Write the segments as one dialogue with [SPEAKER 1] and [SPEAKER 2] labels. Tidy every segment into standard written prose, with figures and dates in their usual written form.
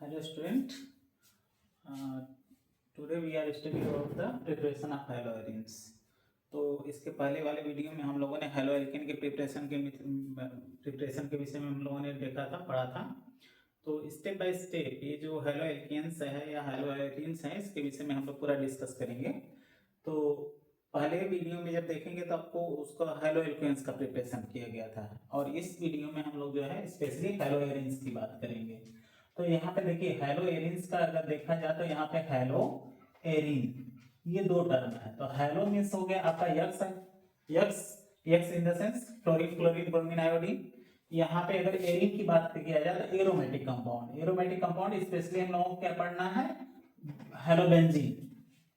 [SPEAKER 1] Hello student, today we are studying about the preparation of halogens. तो इसके पहले वाले वीडियो में हम लोगों ने हेलो एल्केन के प्रिपरेशन के विषय में हम लोगों ने देखा था, पढ़ा था। तो स्टेप बाय स्टेप ये जो हेलो एल्केन्स है या हेलो एल्केन्स है इसके विषय में हम लोग पूरा डिस्कस करेंगे। तो पहले वीडियो में जब देखेंगे तो आपको उसका हेलो एल्केन्स का प्रिपरेशन किया गया था, और इस वीडियो में हम लोग जो है स्पेशली हेलो एरिन्स की बात करेंगे। तो यहाँ पे देखिए हेलो एरिन्स का अगर देखा जाए तो यहाँ पे हेलो एरिन ये दो टर्म है। तो हेलो मीन्स हो गया आपका x, x x in the sense fluorine, chlorine, bromine, iodine. यहाँ पे अगर एरिन की बात किया जाए तो aromatic compound, aromatic compound specially हम लोगों को क्या पढ़ना है, हेलोबेंजीन।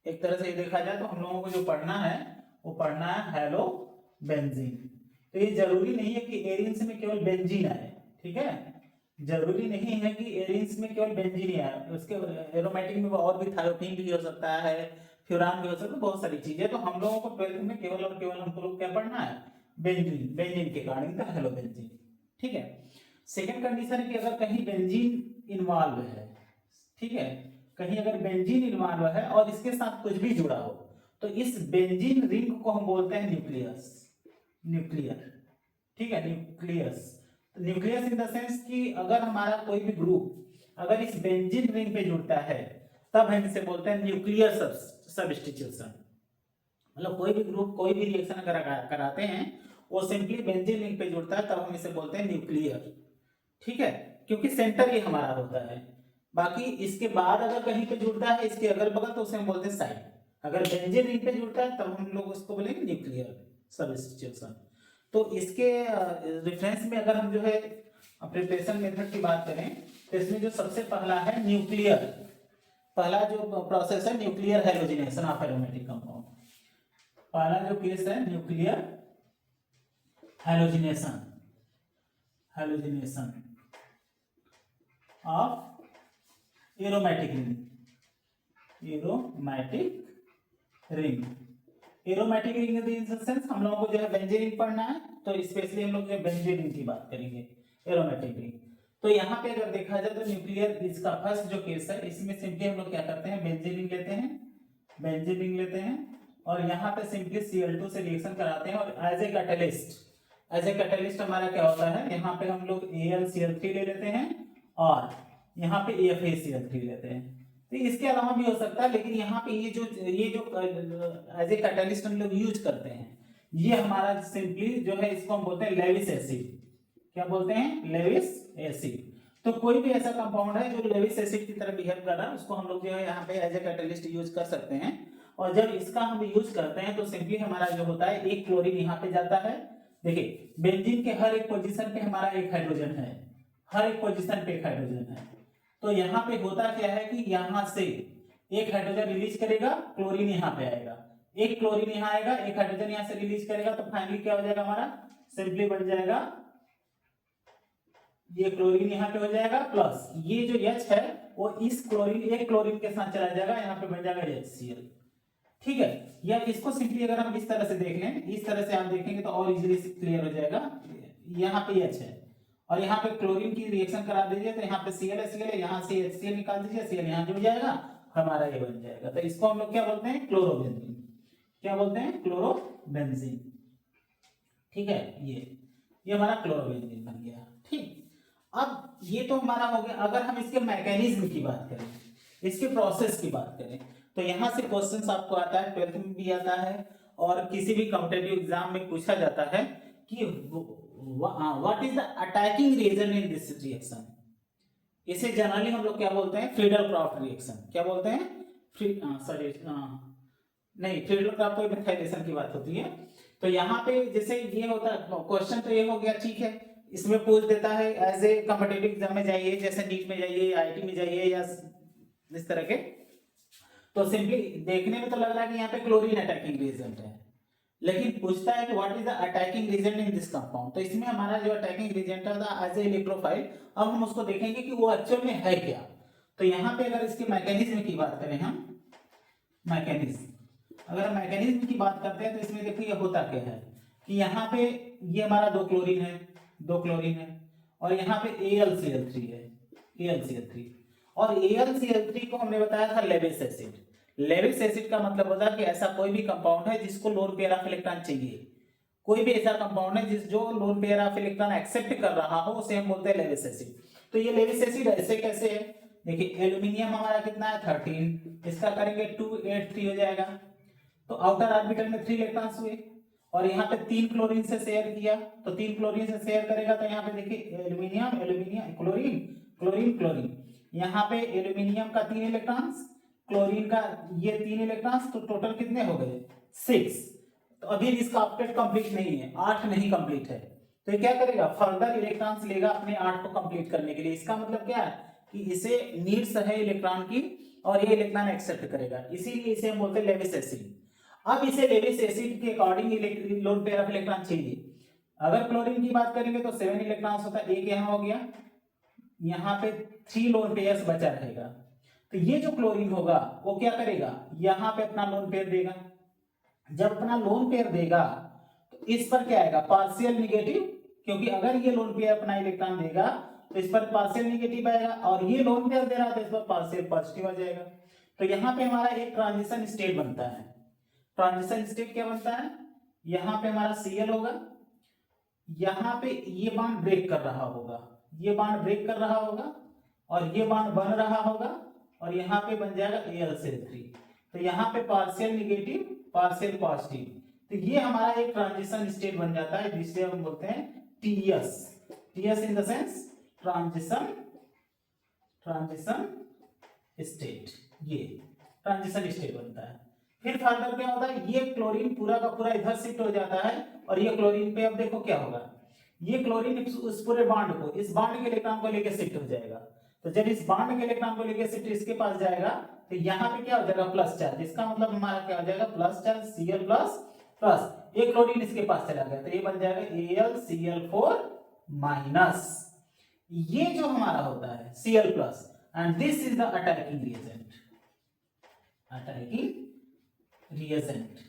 [SPEAKER 1] एक तरह से देखा जाए तो हम लोगों को जो पढ़ना है वो पढ़ना है हेलोबेंजीन। तो ये जरूरी नहीं है कि एरिन्स में केवल बेंजीन आए, ठीक है, जरूरी नहीं है कि एरिन्स में केवल बेंजीन आए, उसके एरोमेटिक में और भी थायोटीन भी हो सकता है, फ्यूरान भी हो सकता है, बहुत सारी चीजें। तो हम लोगों को 12th में केवल और केवल हमको लोग क्या पढ़ना है, बेंजीन, बेंजीन के कारण का हेलोबेंजीन, ठीक है। सेकंड कंडीशन है कि अगर कहीं बेंजीन इन्वॉल्व है, ठीक है, कहीं अगर बेंजीन इन्वॉल्व है और इसके साथ कुछ भी जुड़ा हो तो इस बेंजीन रिंग को हम बोलते हैं न्यूक्लियस, न्यूक्लियर, ठीक है, nucleus. Nucleus in the sense कि अगर हमारा कोई भी ग्रुप अगर इस बेंजीन रिंग पे जुड़ता है तब हम इसे बोलते हैं न्यूक्लियर सब्स्टिट्यूशन। मतलब कोई भी ग्रुप कोई भी रिएक्शन अगर कराते हैं वो सिंपली बेंजीन रिंग पे जुड़ता है तब हम इसे बोलते हैं न्यूक्लियर, ठीक है, क्योंकि सेंटर ये हमारा होता है। बाकी इसके बाद अगर कहीं पे जुड़ता है इसके अगल बगल तो उसे हम बोलते हैं साइड। अगर बेंजीन रिंग पे जुड़ता है तब हम लोग उसको बोलेंगे न्यूक्लियर सब्स्टिट्यूशन। तो इसके रेफरेंस में अगर हम जो है प्रिपरेशन मेथड की बात करें तो इसमें जो सबसे पहला है न्यूक्लियर, पहला जो प्रोसेस है nuclear halogenation of aromatic compound. पहला जो केस है nuclear halogenation, halogenation of aromatic ring, aromatic ring. Aromatic ring in the sense हम लोगों को जो है बेंजीन रिंग पढ़ना है, तो स्पेशली हम लोग जो बेंजीन रिंग की बात करेंगे, एरोमेटिक रिंग। तो यहाँ पे अगर देखा जाए तो न्यूक्लियर इसका फर्स्ट जो केस है इसमें सिंपली हम लोग क्या करते हैं, बेंजीन रिंग लेते हैं, बेंजीन रिंग लेते हैं और यहाँ पे सिंपली Cl2 से रिएक्शन कराते हैं और as a catalyst, as a catalyst हमारा क्या होता है, यहाँ पे हम लोग AlCl3 ले लेते हैं और यहाँ पे FeCl3 लेते हैं। तो इसके अलावा भी हो सकता है, लेकिन यहाँ पे ये जो एज ए कैटलिस्ट हम लोग यूज करते हैं ये हमारा सिंपली जो है इसको हम बोलते हैं लेविस एसिड। क्या बोलते हैं, लेविस एसिड। तो कोई भी ऐसा कंपाउंड है जो लेविस एसिड की तरह बिहेव कर रहा है उसको हम लोग जो है यहाँ पे एज ए कैटलिस्ट यूज कर सकते हैं। और जब इसका हम यूज करते हैं तो सिंपली हमारा जो होता है एक क्लोरीन यहाँ पे जाता है। देखिए बेंजीन के हर एक पोजीशन पे हमारा एक हाइड्रोजन है, हर एक पोजीशन पे एक हाइड्रोजन है। तो यहाँ पे होता क्या है कि यहाँ से एक हाइड्रोजन रिलीज करेगा, क्लोरीन यहाँ पे आएगा, एक क्लोरीन यहाँ आएगा, एक हाइड्रोजन यहाँ से रिलीज करेगा, तो फाइनली क्या हो जाएगा हमारा, सिंपली बन जाएगा ये क्लोरीन यहाँ पे हो जाएगा प्लस ये जो H है वो इस क्लोरीन, एक क्लोरीन के साथ चला जाएगा, यहाँ पे बन जाएगा HCl, ठीक है। या इसको सिंपली अगर हम इस तरह से देख लें, इस तरह से आप देखेंगे तो और इजीली क्लियर हो जाएगा। यहाँ पे H है और यहाँ पे क्लोरीन की रिएक्शन करा दीजिए तो यहाँ पे Cl है, यहाँ से HCl निकाल दीजिए, Cl यहाँ जुड़ जाएगा, हमारा ये बन जाएगा। तो इसको हम लोग क्या बोलते हैं, क्लोरोबेंजीन। क्या बोलते हैं, क्लोरोबेंजीन, ठीक है। ये हमारा क्लोरोबेंजीन बन गया, ठीक। अब ये तो हमारा हो गया। अगर हम इसके मैकेनिज्म की बात करें, इसके प्रोसेस की बात करें तो यहाँ से क्वेश्चंस आपको आता है, 12th में भी आता है और किसी भी कॉम्पिटिटिव एग्जाम में पूछा जाता है कि what is the attacking reagent in this reaction. इसे जनरली हम लोग क्या बोलते हैं, फ्रीडल-क्राफ्ट रिएक्शन। क्या बोलते हैं, नहीं, फ्रीडल-क्राफ्ट तो मिथाइलेशन की बात होती है। तो यहाँ पे जैसे ये होता है क्वेश्चन, तो ये हो गया, ठीक है, इसमें पूछ देता है एज ए कॉम्पिटिटिव एग्जाम में जाइए, जैसे नीट में जाइए, IIT में जाइए या इस तरह के, तो सिंपली देखने में तो लग रहा है कि यहाँ पे क्लोरीन अटैकिंग रीजेंट है, लेकिन पूछता है कि what is the attacking reagent in this compound. तो इसमें हमारा जो अटैकिंग रीजेंट है एज ए इलेक्ट्रोफाइल, अब हम उसको देखेंगे कि वो एक्चुअल में है क्या। तो यहाँ पे अगर इसके मैकेनिज्म की बात करें हम, मैकेनिज्म, अगर हम मैकेनिज्म की बात करते हैं तो इसमें देखिए होता क्या है कि यहाँ पे ये हमारा दो क्लोरीन है, दो क्लोरीन है और यहाँ पे AlCl3 है, AlCl3, और AlCl3 को हमने बताया था लेविस एसिड। लेविस एसिड का मतलब होता है कि ऐसा कोई भी कंपाउंड है जिसको लोन पेयर ऑफ इलेक्ट्रॉन चाहिए, कोई भी ऐसा कंपाउंड है जो lone pair of electron accept कर रहा हो, उसे हम बोलते हैं लेविस एसिड। तो ये लेविस एसिड ऐसे कैसे है, देखिए एल्यूमिनियम हमारा कितना है 13, इसका करेंगे 2 8 3 हो जाएगा, तो आउटर ऑर्बिटल में 3 इलेक्ट्रॉन्स हुए, और यहाँ पे 3 क्लोरीन से शेयर किया, तो 3 क्लोरीन से शेयर करेगा तो यहाँ पे देखिए aluminium aluminium chlorine chlorine chlorine, यहाँ पे एल्यूमिनियम का 3 इलेक्ट्रॉन्स, क्लोरीन का ये 3 इलेक्ट्रॉन्स, तो टोटल कितने हो गए 6। तो अभी इसका ऑक्टेट कंप्लीट नहीं है, 8 नहीं कंप्लीट है, तो ये क्या करेगा फर्दर इलेक्ट्रॉन्स लेगा अपने 8 को कंप्लीट करने के लिए। इसका मतलब क्या है कि इसे नीड्स है इलेक्ट्रॉन की और ये इलेक्ट्रॉन एक्सेप्ट करेगा, इसीलिए इसे हम बोलते हैं लेविस एसिड। अब इसे लेविस एसिड के according loan pair of electron चाहिए। अगर क्लोरीन की बात करेंगे तो 7 इलेक्ट्रॉन्स होता है, एक यहाँ हो गया, यहाँ पे 3 लोन पेयर्स बचा रहेगा, तो ये जो क्लोरीन होगा वो क्या करेगा यहाँ पे अपना लोन पेयर देगा। जब अपना लोन पेयर देगा तो इस पर क्या आएगा पार्शियल निगेटिव, क्योंकि अगर ये लोन पेयर अपना इलेक्ट्रॉन देगा तो इस पर पार्शियल निगेटिव आएगा, और ये लोन पेयर दे रहा है तो इस पर पार्शियल पॉजिटिव आ जाएगा। तो यहाँ पे हमारा एक ट्रांजिशन स्टेट बनता है। ट्रांजिशन स्टेट क्या बनता है, यहाँ पे हमारा Cl होगा, यहाँ पे ये बॉन्ड ब्रेक कर रहा होगा, ये बॉन्ड ब्रेक कर रहा होगा, और ये बॉन्ड बन रहा होगा, और यहाँ पे बन जाएगा AlCl3, तो यहाँ पे पार्शियल निगेटिव पार्शियल पॉजिटिव, तो ये हमारा एक ट्रांजिशन स्टेट बन जाता है जिसे हम बोलते हैं TS। TS in the sense transition state, ये ट्रांजिशन स्टेट बनता है। फिर फर्दर क्या होता है, ये क्लोरीन पूरा का पूरा इधर शिफ्ट हो जाता है, और ये क्लोरीन पे अब देखो क्या होगा, ये क्लोरीन उस पूरे बॉन्ड को, इस बॉन्ड के इलेक्ट्रॉन को लेकर शिफ्ट हो जाएगा। तो जब इस बॉन्ड के इलेक्ट्रॉन को लेकर शिफ्ट इसके पास जाएगा तो यहाँ पे क्या हो जाएगा प्लस चार्ज, इसका मतलब हमारा क्या हो जाएगा plus charge Cl plus plus, एक क्लोरीन इसके पास चला गया तो ये बन जाएगा AlCl4 माइनस, ये जो हमारा होता है Cl plus, and this is the attacking reagent, attacking reagent,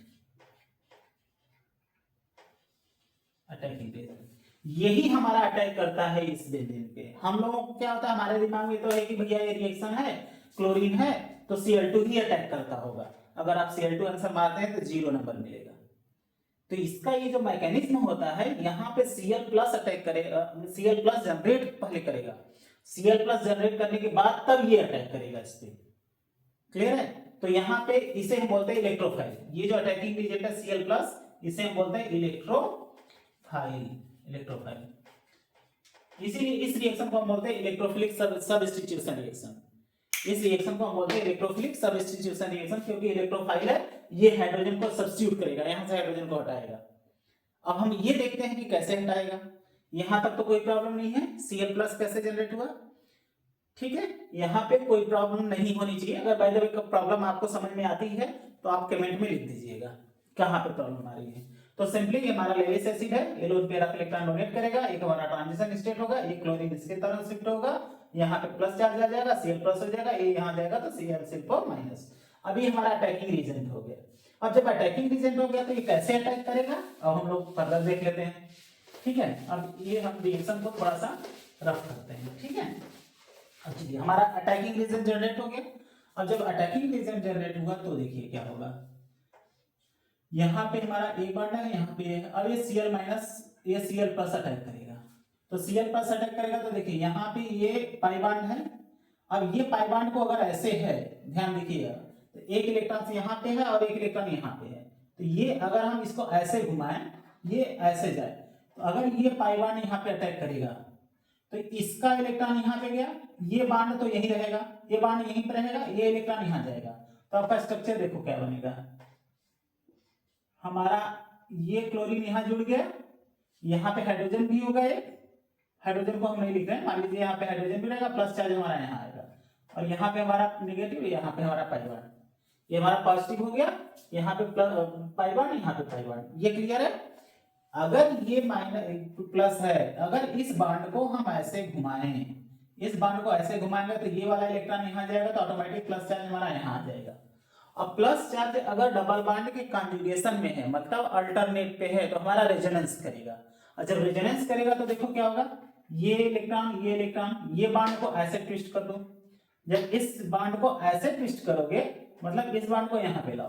[SPEAKER 1] attacking reagent, यही हमारा अटैक करता है इस बेंजीन पे। हम लोगों को क्या होता है हमारे दिमाग में तो है कि भैया ये रिएक्शन है क्लोरीन है तो Cl2 ही अटैक करता होगा, अगर आप Cl2 आंसर मारते हैं तो 0 नंबर मिलेगा। तो इसका ये जो मैकेनिज्म होता है यहाँ पे Cl प्लस अटैक करेगा, Cl प्लस जनरेट पहले करेगा, Cl प्लस जनरेट करने के बाद तब ये अटैक करेगा इस पे, क्लियर है। तो यहाँ पे इसे हम बोलते हैं इलेक्ट्रोफाइल, ये जो अटैकिंग रिएजेंट है Cl प्लस इसे हम बोलते हैं इलेक्ट्रोफाइल, इलेक्ट्रोफाइल। इसीलिए इस रिएक्शन को हम बोलते हैं इलेक्ट्रोफिलिक सबस्टिट्यूशन रिएक्शन, इस रिएक्शन को हम बोलते हैं इलेक्ट्रोफिलिक सबस्टिट्यूशन रिएक्शन, क्योंकि इलेक्ट्रोफाइल है, ये हाइड्रोजन को सब्स्टिट्यूट करेगा, यहां से हाइड्रोजन को हटाएगा। अब हम ये देखते हैं कि कैसे हटाएगा, यहां तक तो कोई प्रॉब्लम नहीं है, Cl प्लस कैसे जनरेट हुआ, ठीक है, यहाँ पे कोई प्रॉब्लम नहीं होनी चाहिए। अगर बाय द वे प्रॉब्लम आपको समझ में आती है तो आप कमेंट में लिख दीजिएगा कहाँ पे प्रॉब्लम आ रही है। तो सिंपली ये हमारा लेविस एसिड है, ये loan pair of electron donate करेगा, एक हमारा ट्रांजिशन स्टेट होगा, एक क्लोरीन इसके तरफ शिफ्ट होगा, यहाँ पे प्लस चार्ज आ जाएगा, Cl प्लस हो जाएगा, ये यहाँ जाएगा तो Cl4 माइनस। अभी हमारा अटैकिंग रीजेंट हो गया। अब जब अटैकिंग रीजेंट हो गया तो ये कैसे अटैक करेगा अब हम लोग फर्दर देख लेते हैं, ठीक है। अब ये हम रिएक्शन को थोड़ा सा रफ करते हैं, ठीक है। अब चलिए हमारा अटैकिंग रीजन जनरेट हो गया। अब जब अटैकिंग रीजन जनरेट हुआ तो देखिए क्या होगा, यहाँ पे हमारा एक बॉन्ड है, यहाँ पे अब ये Cl माइनस ये Cl प्लस अटैक करेगा, तो Cl प्लस अटैक करेगा तो देखिए यहाँ पे ये पाई बॉन्ड है। अब ये पाई बॉन्ड को अगर ऐसे है, ध्यान देखिएगा, तो एक इलेक्ट्रॉन यहाँ पे है और एक इलेक्ट्रॉन यहाँ पे है, तो ये अगर हम इसको ऐसे घुमाएं ये ऐसे जाए, तो अगर ये पाई बॉन्ड यहाँ पे अटैक करेगा तो इसका इलेक्ट्रॉन यहाँ पे गया, ये बॉन्ड तो यही रहेगा, ये बॉन्ड यहीं पे रहेगा, ये इलेक्ट्रॉन यहाँ जाएगा, तो आपका स्ट्रक्चर देखो क्या बनेगा, हमारा ये क्लोरीन यहाँ जुड़ गया, यहाँ पे हाइड्रोजन भी होगा, एक हाइड्रोजन को हम नहीं लिख रहे हैं, मान लीजिए यहाँ पे हाइड्रोजन भी रहेगा, प्लस चार्ज हमारा यहाँ आएगा, और यहाँ पे हमारा निगेटिव, यहाँ पे हमारा पाई बॉन्ड, ये हमारा पॉजिटिव हो गया, यहाँ पे पाई बॉन्ड, यहाँ पे पाई बॉन्ड, ये क्लियर है। अगर ये माइनस प्लस है, अगर इस बॉन्ड को हम ऐसे घुमाएं, इस बॉन्ड को ऐसे घुमाएंगे तो ये वाला इलेक्ट्रॉन यहाँ जाएगा, तो ऑटोमेटिक प्लस चार्ज हमारा यहाँ आ जाएगा। अब प्लस चार्ज अगर डबल बॉन्ड के कॉन्जुगेशन में है, मतलब अल्टरनेट पे है, तो हमारा रेजोनेंस करेगा, और जब रेजोनेंस करेगा तो देखो क्या होगा, ये इलेक्ट्रॉन ये बॉन्ड को ऐसे ट्विस्ट कर दो, जब इस बॉन्ड को ऐसे ट्विस्ट करोगे, मतलब इस बॉन्ड को यहाँ पे लाओ,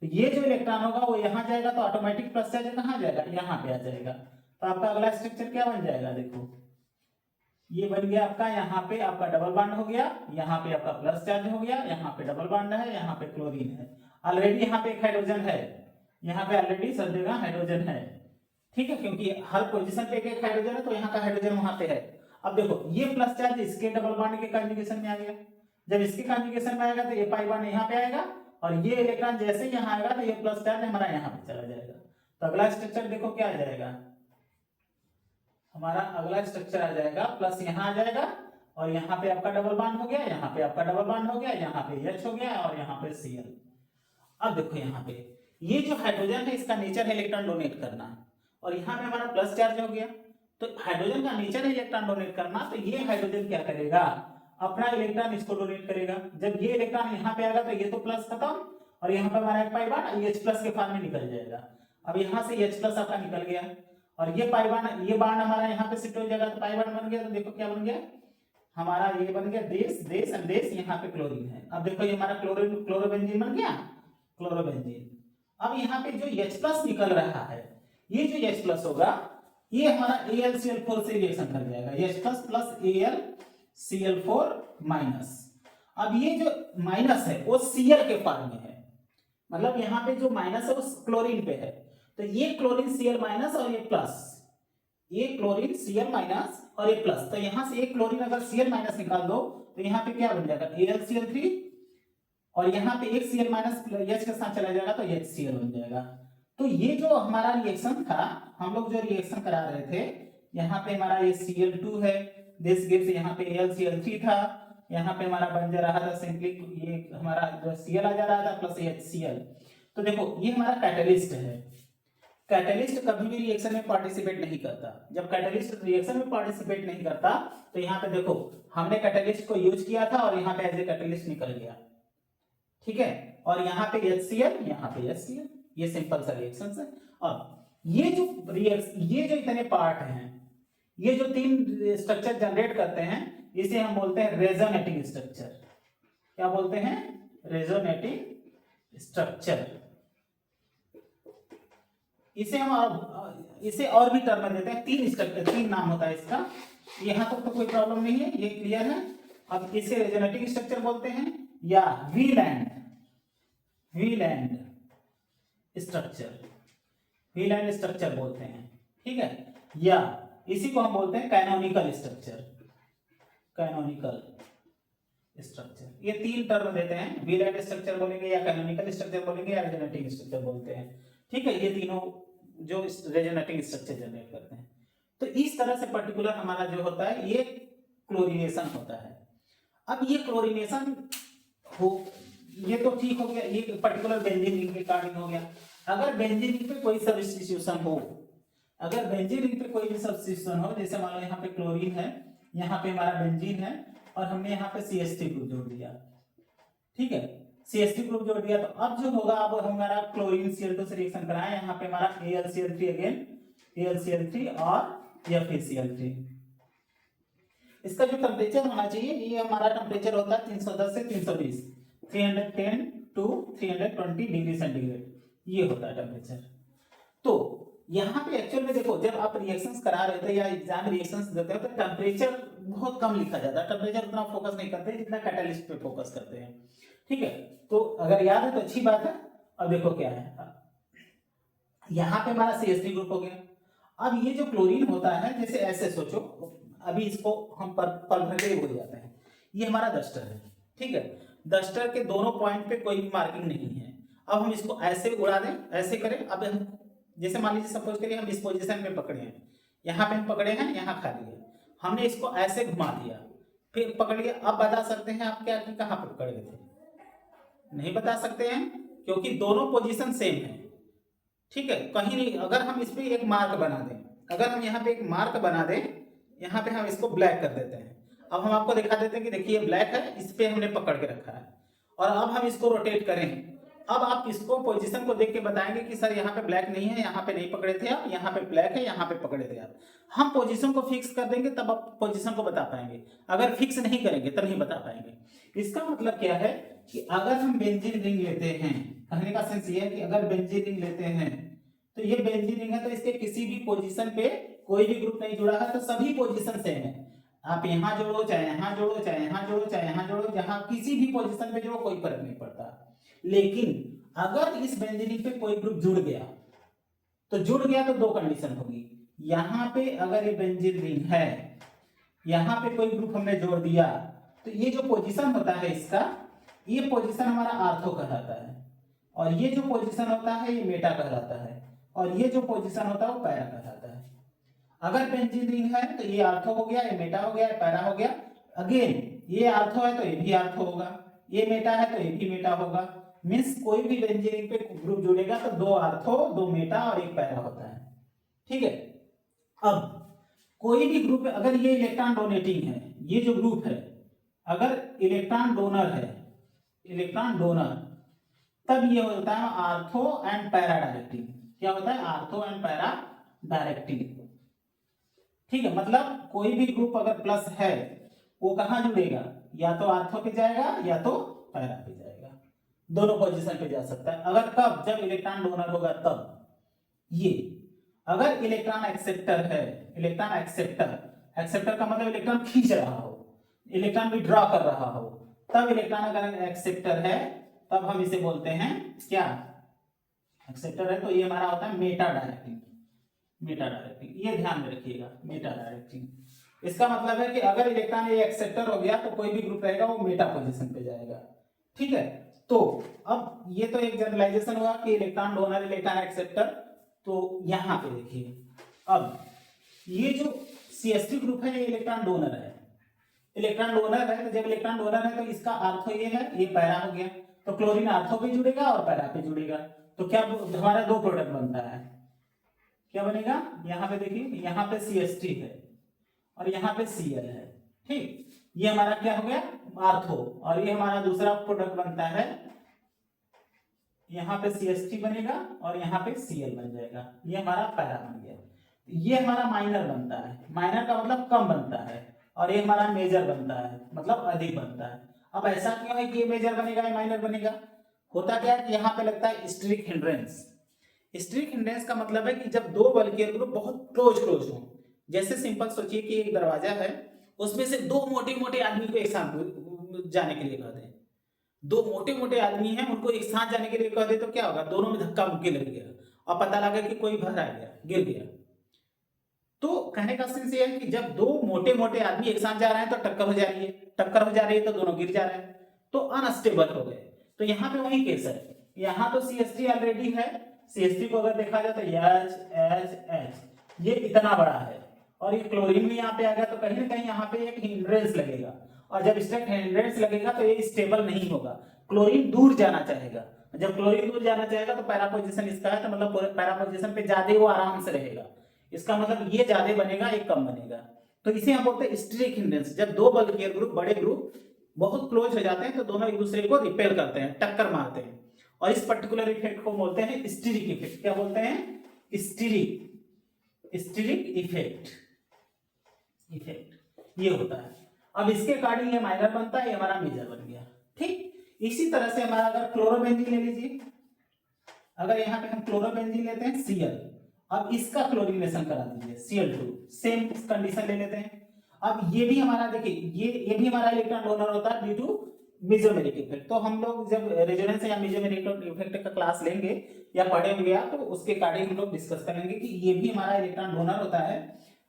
[SPEAKER 1] तो ये जो इलेक्ट्रॉन होगा वो यहाँ जाएगा, तो ऑटोमेटिक प्लस चार्ज कहाँ जाएगा, यहाँ पे आ जाएगा। तो आपका अगला स्ट्रक्चर क्या बन जाएगा, देखो ये बन गया आपका, यहाँ पे आपका डबल बॉन्ड हो गया, यहाँ पे आपका प्लस चार्ज हो गया, यहाँ पे डबल बॉन्ड है, यहाँ पे क्लोरीन है, ऑलरेडी यहाँ पे एक हाइड्रोजन है, यहाँ पे ऑलरेडी सब जगह हाइड्रोजन है, ठीक है, क्योंकि हर पोजीशन पे एक हाइड्रोजन है, तो यहाँ का हाइड्रोजन वहां पे है। अब देखो ये प्लस चार्ज इसके डबल बॉन्ड के कॉन्जुगेशन में आ गया, जब इसके कॉन्जुगेशन में आएगा तो ये पाई बॉन्ड यहाँ पे आएगा, और ये इलेक्ट्रॉन जैसे ही यहाँ आएगा तो ये प्लस चार्ज हमारा यहाँ पे चला जाएगा। तो अगला स्ट्रक्चर देखो क्या आ जाएगा, हमारा अगला स्ट्रक्चर आ जाएगा प्लस यहाँ आ जाएगा, और यहाँ पे आपका डबल बॉन्ड हो गया, यहाँ पे आपका डबल बॉन्ड हो गया, यहाँ पे H हो गया, और यहाँ पे Cl। अब देखो यहाँ पे ये जो हाइड्रोजन है इसका नेचर है इलेक्ट्रॉन डोनेट करना, और यहाँ पे हमारा प्लस चार्ज हो गया, तो हाइड्रोजन का नेचर है इलेक्ट्रॉन डोनेट करना, तो ये हाइड्रोजन क्या करेगा, अपना इलेक्ट्रॉन इसको डोनेट करेगा। जब ये इलेक्ट्रॉन यहाँ पे आएगा तो ये तो प्लस खत्म, और यहाँ पे हमारा एक पाई बॉन्ड H प्लस के फॉर्म में निकल जाएगा। अब यहाँ से H प्लस आपका निकल गया, और ये पाई बॉन्ड, ये बॉन्ड हमारा यहाँ पे शिफ्ट हो जाएगा, तो पाई बॉन्ड बन गया, तो देखो क्या बन गया हमारा, ये बन गया देश देश एंड देश, यहाँ पे क्लोरीन है। अब देखो ये हमारा क्लोरोबेंजीन बन गया, क्लोरोबेंजीन। अब यहाँ पे जो H प्लस निकल रहा है, ये जो H प्लस होगा ये हमारा AlCl4 से रिएक्शन कर जाएगा, H plus plus AlCl4 minus. अब ये जो माइनस है वो Cl के फॉर्म में है, मतलब यहाँ पे जो माइनस है वो क्लोरीन पे है, तो ये क्लोरीन Cl माइनस और ये प्लस, ये क्लोरीन Cl माइनस और ये प्लस, तो यहाँ से एक क्लोरीन अगर Cl माइनस निकाल दो तो यहाँ पे क्या बन जाएगा AlCl3, और यहाँ पे एक Cl माइनस H के साथ चला जाएगा तो HCl बन जाएगा। तो ये जो हमारा रिएक्शन था, हम लोग जो रिएक्शन करा रहे थे, यहाँ पे हमारा ये Cl2 है, दिस गिव्स, यहाँ पे AlCl3 था, यहाँ पे हमारा बन जा रहा था सिंपली ये हमारा जो Cl आ जा रहा था प्लस HCl। तो देखो ये हमारा कैटलिस्ट है, कैटलिस्ट कभी भी रिएक्शन में पार्टिसिपेट नहीं करता। जब कैटलिस्ट रिएक्शन में पार्टिसिपेट नहीं करता तो यहाँ पे देखो हमने कैटलिस्ट को यूज किया था और यहाँ पे एज ए कैटलिस्ट निकल गया, ठीक है, और यहाँ पे HCl, यहाँ पे HCl, ये सिंपल सा रिएक्शन है। और ये जो इतने पार्ट हैं, ये जो तीन स्ट्रक्चर जनरेट करते हैं, इसे हम बोलते हैं रेजोनेटिंग स्ट्रक्चर। क्या बोलते हैं, रेजोनेटिंग स्ट्रक्चर। इसे और भी टर्म देते हैं, तीन स्ट्रक्चर, तीन नाम होता है इसका, यहां तक तो कोई प्रॉब्लम नहीं है, ये क्लियर है। अब इसे रेजोनेटिंग स्ट्रक्चर बोलते हैं या वीलैंड स्ट्रक्चर, वीलैंड स्ट्रक्चर बोलते हैं, ठीक है, या इसी को हम बोलते हैं कैनोनिकल स्ट्रक्चर, कैनोनिकल स्ट्रक्चर। ये तीन टर्म देते हैं, वीलैंड स्ट्रक्चर बोलेंगे या कैनोनिकल स्ट्रक्चर बोलेंगे या रेजोनेटिंग स्ट्रक्चर बोलते हैं, ठीक है, ये तीनों जो रेजोनेटिंग स्ट्रक्चर जनरेट करते हैं। तो इस तरह से पर्टिकुलर हमारा जो होता है ये क्लोरीनेशन होता है। अब ये क्लोरीनेशन हो, ये तो ठीक हो गया, ये पर्टिकुलर बेंजीन रिंग के कारण हो गया। अगर बेंजीन रिंग पे कोई सब्स्टिट्यूशन हो, अगर बेंजीन रिंग पे कोई भी सब्स्टिट्यूशन हो, जैसे मान लो यहाँ पे क्लोरीन है, यहाँ पे हमारा बेंजीन है, और हमने यहाँ पे CH3 ग्रुप जोड़ दिया, ठीक है, CH3 ग्रुप जोड़ दिया, तो अब जो होगा, अब हमारा क्लोरीन Cl2 से रिएक्शन कराए, यहाँ पे हमारा AlCl3 अगेन, AlCl3 और FeCl3। इसका जो टेम्परेचर होना चाहिए, ये हमारा टेम्परेचर होता है 310 से 320, 310 टू 320 डिग्री सेंटीग्रेड, ये होता है टेम्परेचर। तो यहाँ पे एक्चुअल में देखो, जब आप रिएक्शंस करा रहे थे या एग्जाम रिएक्शंस देते हो तो टेम्परेचर बहुत कम लिखा जाता है, टेम्परेचर उतना फोकस नहीं करते जितना कैटलिस्ट पे फोकस करते हैं, ठीक है। तो अगर याद है तो अच्छी बात है। अब देखो क्या है, यहाँ पे हमारा CH3 ग्रुप हो गया। अब ये जो क्लोरीन होता है, जैसे ऐसे सोचो, अभी इसको हम परभ्रकेव हो जाते हैं, ये हमारा डस्टर है, ठीक है, डस्टर के दोनों पॉइंट पे कोई भी मार्किंग नहीं है। अब हम इसको ऐसे उड़ा दें, ऐसे करें, अब हम जैसे मान लीजिए सपोज करिए हम इस पोजीशन में पकड़े हैं, यहाँ पे हम पकड़े हैं, यहाँ खाली है, हमने इसको ऐसे घुमा दिया, फिर पकड़ लिया। अब बता सकते हैं आप क्या कि कहाँ पे पकड़ गए थे? नहीं बता सकते हैं, क्योंकि दोनों पोजीशन सेम है, ठीक है, कहीं नहीं। अगर हम इस पे एक मार्क बना दें, अगर हम यहाँ पे एक मार्क बना दें, यहाँ पे हम इसको ब्लैक कर देते हैं, अब हम आपको दिखा देते हैं कि देखिए ब्लैक है, इस पे हमने पकड़ के रखा है, और अब हम इसको रोटेट करें अब आप इसको पोजीशन को देख के बताएंगे कि सर यहाँ पे ब्लैक नहीं है, यहाँ पे नहीं पकड़े थे आप, यहाँ पे ब्लैक है, यहाँ पे पकड़े थे आप। हम पोजीशन को फिक्स कर देंगे तब आप पोजीशन को बता पाएंगे, अगर फिक्स नहीं करेंगे तब नहीं बता पाएंगे। इसका मतलब क्या है कि अगर हम बेंजीन रिंग लेते हैं, कहने का सेंस ये है कि अगर बेंजीन रिंग लेते हैं तो ये बेंजीन रिंग है, तो इसके किसी भी पोजीशन पे कोई भी ग्रुप नहीं जुड़ा है, तो सभी पोजीशन सेम है। आप यहाँ जोड़ो, चाहे यहाँ जोड़ो, चाहे यहाँ जोड़ो, चाहे यहाँ जोड़ो, जहां किसी भी पोजीशन पे जोड़ो, कोई फर्क नहीं पड़ता। लेकिन अगर इस बेंजीन रिंग पे कोई ग्रुप जुड़ गया, तो जुड़ गया तो दो कंडीशन होगी। यहाँ पे अगर ये बेंजीन रिंग है, यहाँ पे कोई ग्रुप हमने जोड़ दिया, तो ये जो पोजीशन होता है इसका, ये पोजीशन हमारा आर्थो कहलाता है, और ये जो पोजीशन होता है ये मेटा कहलाता है, और ये जो पोजीशन होता है वो पैरा कहलाता है। अगर बेंजीन रिंग है तो ये आर्थो हो गया, ये मेटा हो गया, ये पैरा हो गया। अगेन ये आर्थो है तो ये भी आर्थो होगा, ये मेटा है तो ये भी मेटा होगा। मींस कोई भी बेंजीन रिंग पे ग्रुप जुड़ेगा तो दो आर्थो, दो मेटा और एक पैरा होता है। ठीक है। अब कोई भी ग्रुप, अगर ये इलेक्ट्रॉन डोनेटिंग है, ये जो ग्रुप है अगर इलेक्ट्रॉन डोनर है, इलेक्ट्रॉन डोनर, तब ये होता है आर्थो एंड पैरा डायरेक्टिंग। क्या होता है? Ortho and para directing. ठीक है, मतलब कोई भी ग्रुप अगर प्लस है वो कहां जुड़ेगा? या तो आर्थो पे जाएगा या तो पैरा पे जाएगा, दोनों पोजीशन पे जा सकता है। अगर कब? जब इलेक्ट्रॉन डोनर होगा तब। ये अगर इलेक्ट्रॉन एक्सेप्टर है, इलेक्ट्रॉन एक्सेप्टर, एक्सेप्टर का मतलब इलेक्ट्रॉन खींच रहा हो, इलेक्ट्रॉन विड्रॉ कर रहा हो, तब इलेक्ट्रॉन अगर एक्सेप्टर है तब हम इसे बोलते हैं क्या? एक्सेप्टर है तो ये हमारा होता है मेटा डायरेक्टिंग। मेटा डायरेक्टिंग, ये ध्यान में रखिएगा, मेटा डायरेक्टिंग। इसका मतलब है कि अगर इलेक्ट्रॉन ये एक्सेप्टर हो गया तो कोई भी ग्रुप रहेगा वो मेटा पोजीशन पे जाएगा। ठीक है, तो अब ये तो एक जनरलाइजेशन हुआ कि इलेक्ट्रॉन डोनर, इलेक्ट्रॉन एक्सेप्टर। तो यहां पे देखिए, अब ये जो CH3 ग्रुप है ये इलेक्ट्रॉन डोनर है, इलेक्ट्रॉन डोनर है। तो जब इलेक्ट्रॉन डोनर है तो इसका आर्थो ये है, ये पैरा हो गया, तो क्लोरीन आर्थो पे जुड़ेगा और पैरा पे जुड़ेगा। तो क्या हमारा दो प्रोडक्ट बनता है? क्या बनेगा? यहाँ पे देखिए, यहाँ पे CH3 है और यहाँ पे Cl है। ठीक, ये हमारा क्या हो गया? आर्थो। और ये हमारा दूसरा प्रोडक्ट बनता है, यहाँ पे CH3 बनेगा और यहाँ पे Cl बन जाएगा, ये हमारा पैरा बन गया। ये हमारा माइनर बनता है, माइनर का मतलब कम बनता है, और ये हमारा मेजर बनता है, मतलब अधिक बनता है। अब ऐसा क्यों है कि ये मेजर बनेगा, ये माइनर बनेगा? होता क्या है कि यहाँ पे लगता है स्टेरिक हिंड्रेंस। स्टेरिक हिंड्रेंस का मतलब है कि जब दो बल्कियर ग्रुप बहुत क्लोज क्लोज हो, जैसे सिंपल सोचिए कि एक दरवाजा है, उसमें से दो मोटे मोटे आदमी को एक साथ जाने के लिए कह दें, दो मोटे मोटे आदमी हैं उनको एक साथ जाने के लिए कह दे, तो क्या होगा? दोनों में धक्का मुक्की लग गया और पता लगा कि कोई बाहर आ गया, गिर गया। तो कहने का सेंस ये है कि जब दो मोटे मोटे आदमी एक साथ जा रहे हैं तो टक्कर हो जा रही है, टक्कर हो जा रही है तो दोनों गिर जा रहे हैं, तो अनस्टेबल हो गए। तो यहाँ पे वही केस है, यहाँ तो CH3 ऑलरेडी है, CH3 को अगर देखा जाए तो H ये इतना बड़ा है, और ये क्लोरीन भी यहाँ पे आ गया, तो कहीं ना कहीं यहाँ पे एक हिंड्रेंस लगेगा, और जब स्टेट हिंड्रेंस लगेगा तो ये स्टेबल नहीं होगा, क्लोरीन दूर जाना चाहेगा। जब क्लोरीन दूर जाना चाहेगा तो पैरा पोजीशन इसका है, तो मतलब पैरा पोजीशन पे ज्यादा वो आराम से रहेगा। इसका मतलब ये ज्यादा बनेगा, एक कम बनेगा। तो इसे हम बोलते हैं स्टेरिक हिंड्रेंस। जब दो बल्कियर ग्रुप, बड़े ग्रुप बहुत क्लोज हो जाते हैं तो दोनों एक दूसरे को रिपेल करते हैं, टक्कर मारते हैं, और इस पर्टिकुलर इफेक्ट को बोलते हैं स्टेरिक इफेक्ट। क्या बोलते हैं? Steric effect. ये होता है। अब इसके अकॉर्डिंग ये माइनर बनता है, ये हमारा मेजर बन गया। ठीक, इसी तरह से हमारा अगर क्लोरोबेंजीन ले लीजिए, अगर यहाँ पे हम क्लोरोबेंजीन लेते हैं Cl, अब इसका क्लोरीनेशन करा दीजिए Cl2, सेम कंडीशन ले लेते हैं। अब ये भी हमारा देखिए, ये भी हमारा इलेक्ट्रॉन डोनर होता है ड्यू टू मेसोमेरिक इफेक्ट। तो हम लोग जब रेजोनेंस या मेसोमेरिक इफेक्ट का क्लास लेंगे या पढ़ेंगे तो उसके अकॉर्डिंग हम लोग डिस्कस करेंगे कि ये भी हमारा इलेक्ट्रॉन डोनर होता है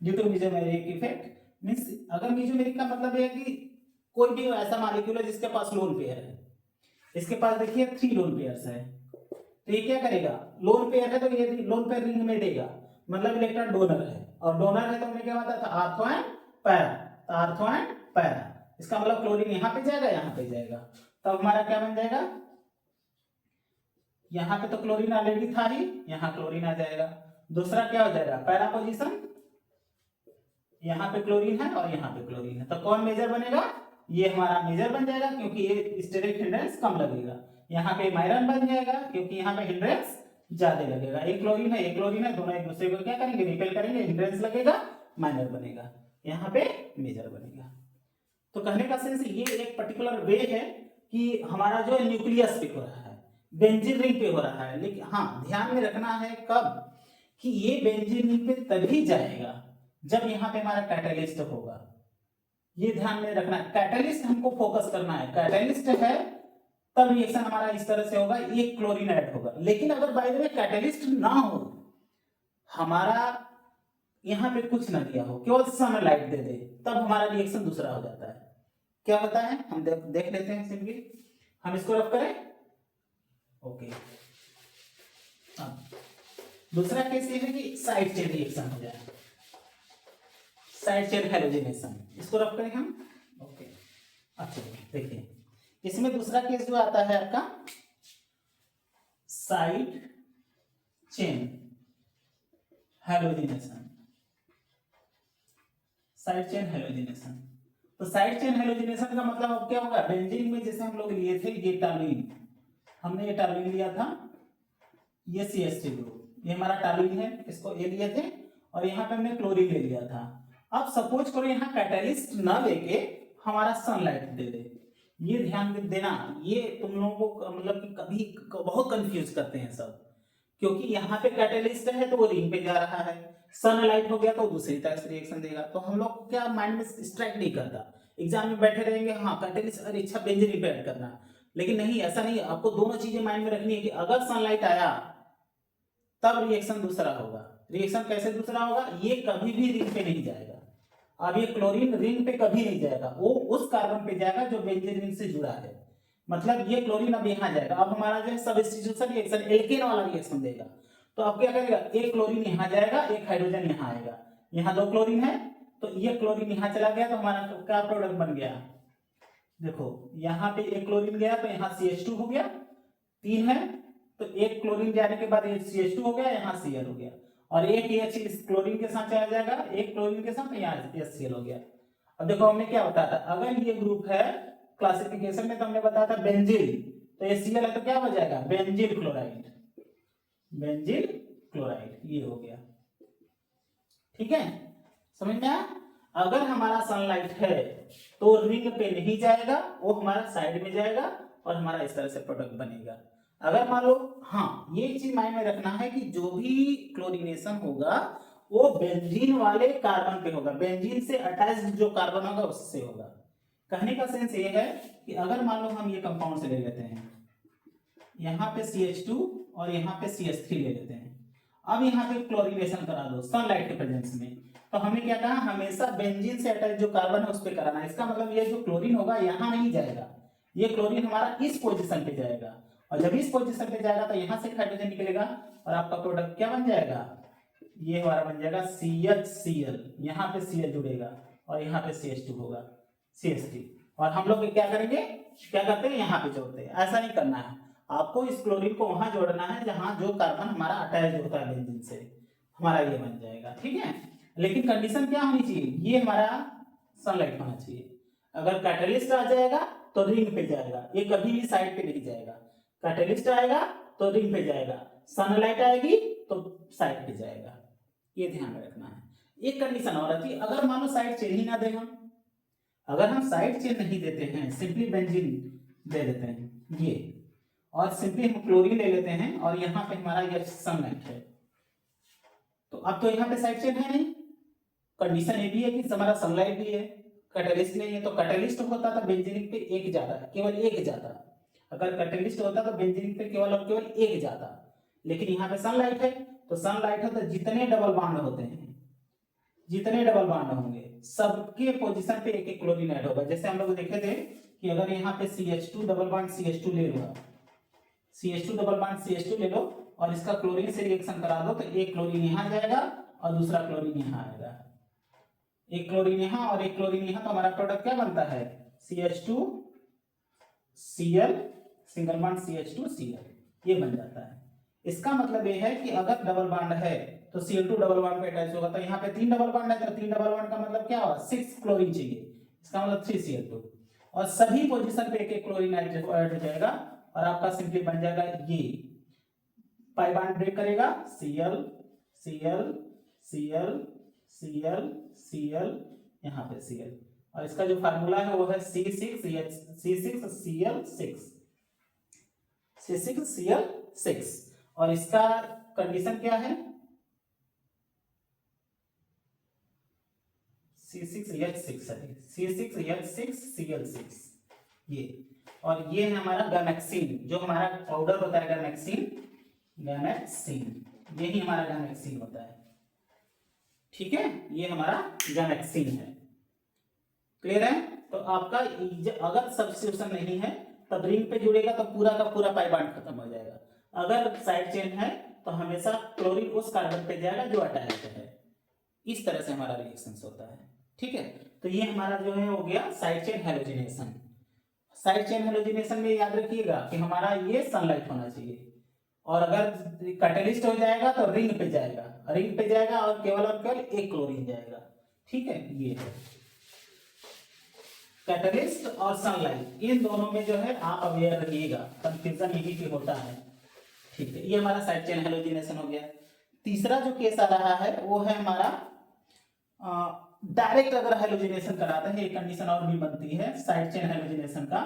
[SPEAKER 1] due to mesomeric effect. Means अगर मेसोमेरिक का मतलब है कि कोई भी ऐसा मॉलिक्यूल है जिसके पास लोन पेयर है, इसके पास देखिए 3 लोन पेयर्स है, तो ये क्या करेगा? लोन पेयर है तो ये लोन पेयर रिंग में देगा, मतलब इलेक्ट्रॉन डोनर है, और डोनर है तो हमने क्या बताया था? Ortho and para. तो आर्थो एंड पैरा, इसका मतलब क्लोरीन यहाँ पे जाएगा, यहाँ पे जाएगा, तब हमारा क्या बन जाएगा? यहाँ पे तो क्लोरीन ऑलरेडी था ही, यहाँ क्लोरीन आ जाएगा। दूसरा क्या हो जाएगा? पैरा पोजीशन, यहाँ पे क्लोरीन है और यहाँ पे क्लोरीन है, तो कौन मेजर बनेगा? ये हमारा मेजर बन जाएगा, क्योंकि ये स्टेरिक हिंड्रेंस कम लगेगा। यहाँ पे माइनर बन जाएगा क्योंकि यहाँ पे हिंड्रेंस ज्यादा लगेगा। एक क्लोरीन है दोनों एक दूसरे को क्या करेंगे, रिपेल करेंगे, हिंड्रेंस लगेगा, माइनर बनेगा, यहाँ पे मेजर बनेगा। तो कहने का सेंस ये एक पर्टिकुलर वे है कि हमारा जो न्यूक्लियस पे हो रहा है, बेंजीन रिंग पे हो रहा है। लेकिन हाँ ध्यान में रखना है कब कि ये बेंजीन रिंग पे तभी जाएगा जब यहाँ पे हमारा कैटालिस्ट होगा। ये ध्यान में रखना है, कैटालिस्ट हमको फोकस करना है। कैटालिस्ट है तब रिएक्शन हमारा इस तरह से होगा, एक क्लोरीन ऐड होगा। लेकिन अगर बाय द वे कैटालिस्ट ना हो, हमारा यहाँ पे कुछ ना दिया हो, केवल सनलाइट दे दे, तब हमारा रिएक्शन दूसरा हो जाता है। क्या होता है हम देख लेते हैं सिंपली। हम इसको रफ करें, ओके। दूसरा केस ये है कि साइड चेन रिएक्शन हो जाए, साइड चेन हैलोजिनेशन, इसको रफ करें हम, ओके। अच्छा देखिए इसमें दूसरा केस जो आता है आपका side chain halogenation, side chain halogenation. तो साइड चेन हैलोजिनेशन का मतलब अब क्या होगा, बेंजीन में जैसे हम लोग लिए थे ये टॉलुइन, हमने ये टॉलुइन लिया था, ये CH3 ग्रुप, ये हमारा टॉलुइन है, इसको ये लिए थे और यहाँ पे हमने क्लोरीन ले लिया था। अब सपोज करो यहाँ कैटालिस्ट ना लेके हमारा सनलाइट दे दे। ये ध्यान देना, ये तुम लोगों को मतलब कि कभी बहुत कंफ्यूज करते हैं सब, क्योंकि यहाँ पे कैटालिस्ट है तो वो रिंग पे जा रहा है, सनलाइट हो गया तो दूसरी तरह से रिएक्शन देगा। तो हम लोग क्या माइंड में स्ट्राइक नहीं करता, एग्जाम में बैठे रहेंगे हाँ कैटालिस्ट, अरे अच्छा बेंजीन रिंग पे ऐड करना, लेकिन नहीं ऐसा नहीं। आपको दोनों चीजें माइंड में रखनी है कि अगर सनलाइट आया तब रिएक्शन दूसरा होगा। रिएक्शन कैसे दूसरा होगा, ये कभी भी रिंग पे नहीं जाएगा। अब ये क्लोरीन रिंग पे कभी नहीं जाएगा, वो उस कार्बन पे जाएगा जो बेंजीन रिंग से जुड़ा है। मतलब ये क्लोरीन अब यहाँ जाएगा, अब हमारा जो है सब्स्टिट्यूशन रिएक्शन एल्केन वाला रिएक्शन देगा। तो अब क्या करेगा, एक क्लोरीन यहाँ जाएगा, एक हाइड्रोजन यहाँ आएगा, यहाँ दो क्लोरीन है तो ये क्लोरीन यहाँ चला गया, तो हमारा क्या प्रोडक्ट बन गया, देखो यहाँ पे एक क्लोरीन गया तो यहाँ CH2 हो गया, 3 है तो एक क्लोरीन जाने के बाद ये CH2 हो गया, यहाँ Cl हो गया, और एक H इस क्लोरीन के साथ चला जाएगा, एक क्लोरीन के साथ यहाँ HCl हो गया। अब देखो हमने क्या बताया था, अगर ये ग्रुप है क्लासिफिकेशन में तो हमने बताया था बेंजीन, तो ये Cl है तो क्या हो जाएगा, बेंजीन क्लोराइड, बेंजीन क्लोराइड, ये हो गया। ठीक है, समझ में आया। अगर हमारा सनलाइट है तो रिंग पे नहीं जाएगा, वो हमारा साइड में जाएगा और हमारा इस तरह से प्रोडक्ट बनेगा। अगर मान लो, हाँ ये चीज माइंड में रखना है कि जो भी क्लोरीनेशन होगा वो बेंजीन वाले कार्बन पे होगा, बेंजीन से अटैच्ड जो कार्बन होगा उससे होगा। कहने का सेंस ये है कि अगर मान लो हम ये कंपाउंड से ले लेते हैं, यहाँ पे CH2 और यहाँ पे CH3 ले लेते हैं, अब यहाँ पे क्लोरीनेशन करा दो सनलाइट के प्रेजेंस में, तो हमें क्या कहा, हमेशा बेंजीन से अटैच जो कार्बन है उस पे कराना है। इसका मतलब ये जो क्लोरीन होगा यहाँ नहीं जाएगा, ये क्लोरीन हमारा इस पोजीशन पे जाएगा, और जब इस पोजीशन पे जाएगा तो यहाँ से हाइड्रोजन निकलेगा और आपका प्रोडक्ट क्या बन जाएगा, ये हमारा बन जाएगा CHCl, यहाँ पे Cl जुड़ेगा और यहाँ पे CH2 होगा, CH3, और हम लोग क्या करेंगे, क्या करते हैं यहाँ पे जोड़ते हैं। ऐसा नहीं करना है, आपको इस क्लोरीन को वहां जोड़ना है जहां जो कार्बन हमारा अटैच होता है बेंजीन से, हमारा ये बन जाएगा। ठीक है, लेकिन कंडीशन क्या होनी चाहिए, ये हमारा सनलाइट होना चाहिए। अगर कैटालिस्ट आ जाएगा तो रिंग पे जाएगा, ये कभी भी साइड पे नहीं जाएगा। कैटालिस्ट आएगा तो रिंग पे जाएगा, सनलाइट आएगी तो साइड पे जाएगा, ये ध्यान में रखना है। एक कंडीशन और आती है, अगर मान लो साइड चेन ही ना दें हम, अगर हम साइड चेन नहीं देते हैं, सिंपली बेंजीन दे देते हैं ये, और सिंपली हम क्लोरीन ले लेते हैं और यहाँ पे हमारा ये सनलाइट है, तो अब तो यहाँ पे साइड चेन है नहीं। कंडीशन ये भी है कि हमारा सनलाइट भी है, कैटालिस्ट नहीं है, तो कैटालिस्ट होता था बेंजीन पे एक जाता, केवल एक जाता। अगर कैटालिस्ट होता तो बेंजीन पे केवल और केवल एक जाता, लेकिन यहाँ पे सनलाइट है, तो सनलाइट है तो जितने डबल बॉन्ड होते हैं, जितने डबल बॉन्ड होंगे सबके पोजीशन पे एक एक क्लोरीन ऐड होगा। जैसे हम लोग देखे थे कि अगर यहाँ पे CH2 डबल बॉन्ड CH2 ले लो, CH2 डबल बॉन्ड CH2 ले लो और इसका क्लोरीन से रिएक्शन करा दो, तो एक क्लोरीन यहाँ जाएगा और दूसरा क्लोरीन यहाँ आएगा, एक क्लोरीन यहाँ और एक क्लोरीन यहाँ, तो हमारा प्रोडक्ट क्या बनता है, CH2 Cl single bond CH2 Cl, ये बन जाता है। इसका मतलब ये है कि अगर डबल बॉन्ड है तो Cl2 डबल बॉन्ड पे अटैच होगा, तो यहाँ पे 3 डबल बॉन्ड है तो 3 डबल बॉन्ड का मतलब क्या होगा, 6 क्लोरीन चाहिए, इसका मतलब 3 Cl2, और सभी पोजीशन पे एक एक क्लोरीन ऐड हो जाएगा और आपका सिंपली बन जाएगा ये पाई बॉन्ड ब्रेक करेगा Cl Cl Cl Cl Cl यहाँ पे Cl और इसका जो फार्मूला है वो है C6Cl6 और इसका कंडीशन क्या है C6H6Cl6 ये और ये है हमारा गैमेक्सिन जो हमारा पाउडर होता है गैमेक्सिन यही हमारा गैमेक्सिन होता है। ठीक है ये हमारा गैमेक्सिन है। क्लियर है। तो आपका अगर सब्स्टिट्यूशन नहीं है तब रिंग पे जुड़ेगा तो पूरा का पूरा पाई बॉन्ड खत्म हो जाएगा। अगर साइड चेन है तो हमेशा क्लोरीन उस कार्बन पे जाएगा जो अटैच्ड है। इस तरह से हमारा रिएक्शन होता है। ठीक है तो ये हमारा जो है हो गया side chain halogenation. Side chain halogenation में याद रखिएगा कि हमारा ये सनलाइट होना चाहिए और अगर कैटलिस्ट हो जाएगा तो रिंग पे जाएगा और केवल एक क्लोरीन जाएगा। ठीक है ये है कैटलिस्ट और सनलाइट इन दोनों में जो है आप अवेयर रहिएगा कंफ्यूजन यही पे होता है। ठीक है ये हमारा साइड चेन हैलोजिनेशन हो गया। तीसरा जो केस आ रहा है वो है हमारा डायरेक्ट अगर हैलोजिनेशन कराते हैं एक कंडीशन और भी बनती है साइड चेन हैलोजिनेशन का।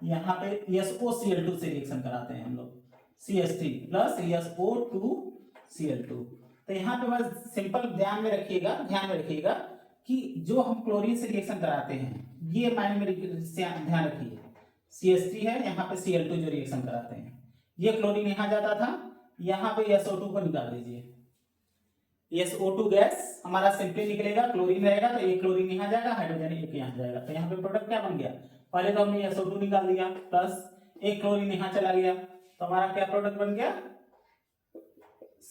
[SPEAKER 1] यहाँ पे SOCl2 से रिएक्शन कराते हैं हम लोग CH3 प्लस SO2Cl2। तो यहाँ पे बस सिंपल ध्यान में रखिएगा कि जो हम क्लोरीन से रिएक्शन कराते हैं ये माइंड में ध्यान रखिए CH3 है यहाँ पे Cl2 जो रिएक्शन कराते हैं ये क्लोरीन यहाँ जाता था यहाँ पे SO2 को निकाल दीजिए। SO2 गैस हमारा सिंपली निकलेगा क्लोरीन रहेगा तो एक क्लोरीन यहाँ जाएगा हाइड्रोजन एक यहाँ जाएगा तो यहाँ पे प्रोडक्ट क्या बन गया पहले तो हमने SO2 निकाल दिया प्लस एक क्लोरीन यहाँ चला गया तो हमारा क्या प्रोडक्ट बन गया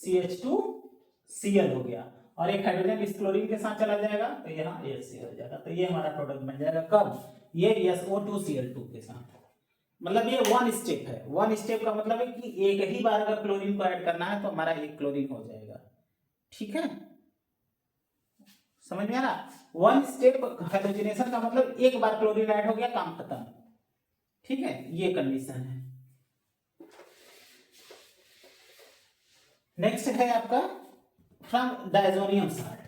[SPEAKER 1] CH2Cl हो गया और एक हाइड्रोजन इस क्लोरीन के साथ चला जाएगा तो यहाँ HCl हो जाएगा। तो ये हमारा प्रोडक्ट बन जाएगा कब ये SO2Cl2 के साथ। मतलब ये वन स्टेप है। वन स्टेप का मतलब है कि एक ही बार अगर क्लोरीन को ऐड करना है तो हमारा एक क्लोरीन हो जाएगा। ठीक है समझ में आ रहा। वन स्टेप हाइड्रोजनेशन का मतलब एक बार क्लोरीन ऐड हो गया काम खत्म। ठीक है ये कंडीशन है। नेक्स्ट है आपका फ्रॉम डायजोनियम साल्ट।